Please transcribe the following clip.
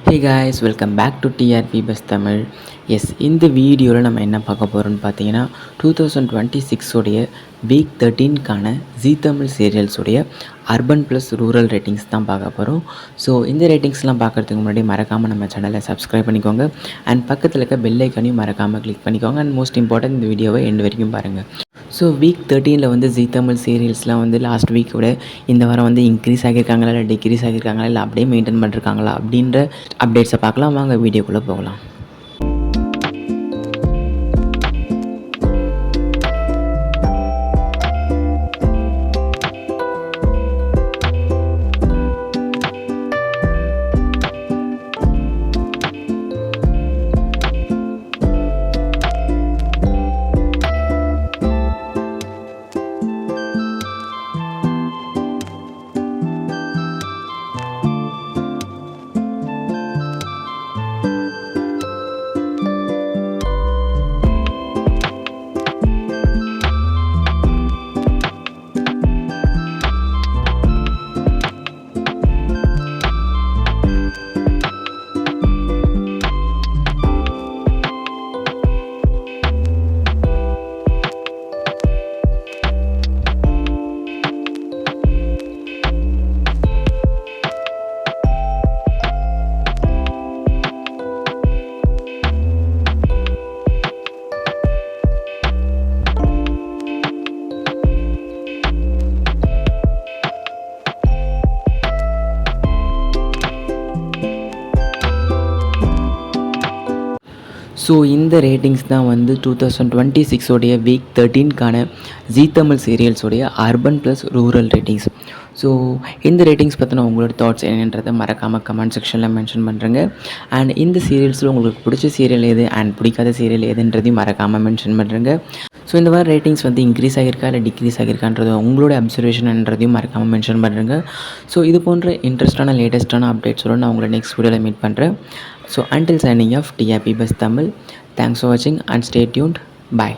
Hey guys, welcome back to TRP Best Tamil. Yes இந்த வீடியோவில் நம்ம என்ன பார்க்க போகிறோம்னு பார்த்தீங்கன்னா 2026 உடைய வீக் 13க்கான ஜீ தமிழ் சீரியல்ஸுடைய அர்பன் ப்ளஸ் ரூரல் ரேட்டிங்ஸ் தான் பார்க்க போகிறோம். ஸோ இந்த ரேட்டிங்ஸ்லாம் பார்க்குறதுக்கு முன்னாடி மறக்காமல் நம்ம சேனலை சப்ஸ்கிரைப் பண்ணிக்கோங்க அண்ட் பக்கத்தில் இருக்க பெல் ஐக்கானையும் மறக்காமல் கிளிக் பண்ணிக்கோங்க. அண்ட் மோஸ்ட் இம்பார்ட்டன்ட் இந்த வீடியோவை எண்டு வரைக்கும் பாருங்கள். ஸோ வீக் 13ல் வந்து ஜீ தமிழ் சீரியல்ஸ்லாம் வந்து லாஸ்ட் வீக்கோட இந்த வாரம் வந்து இன்க்ரீஸ் ஆகியிருக்காங்களா இல்லை டிக்ரீஸ் ஆகியிருக்காங்களா இல்லை அப்படியே மெயின்டைன் பண்ணிருக்காங்களா அப்படின்ற அப்டேட்ஸை பார்க்கலாம். வாங்க வீடியோக்குள்ளே போகலாம். ஸோ இந்த ரேட்டிங்ஸ் தான் வந்து 2026 உடைய வீக் 13க்கான ஜீ தமிழ் சீரியல்ஸுடைய urban plus rural ratings. So இந்த ரேட்டிங்ஸ் பற்றின உங்களோட தாட்ஸ் என்னன்றதை மறக்காமல் கமெண்ட் செக்ஷனில் மென்ஷன் பண்ணுறேங்க. அண்ட் இந்த சீரியல்ஸில் உங்களுக்கு பிடிச்ச சீரியல் எது அண்ட் பிடிக்காத சீரியல் எதுன்றதையும் மறக்காமல் மென்ஷன் பண்ணுறேங்க. ஸோ இந்த மாதிரி ரேட்டிங்ஸ் வந்து இன்க்ரீஸ் ஆகியிருக்கா இல்லை டிக்ரீஸ் ஆகியிருக்கான்றது உங்களோட அப்சர்வேஷன்ன்றதையும் மறக்காமல் மென்ஷன் பண்ணுறேங்க. ஸோ இது போன்ற இன்ட்ரெஸ்டான லேட்டஸ்ட்டான அப்டேட்ஸோடு நான் உங்களை நெக்ஸ்ட் வீடியோவில் மீட் பண்ணுறேன். So until signing off, TRP Best Tamil. Thanks for watching and stay tuned. Bye.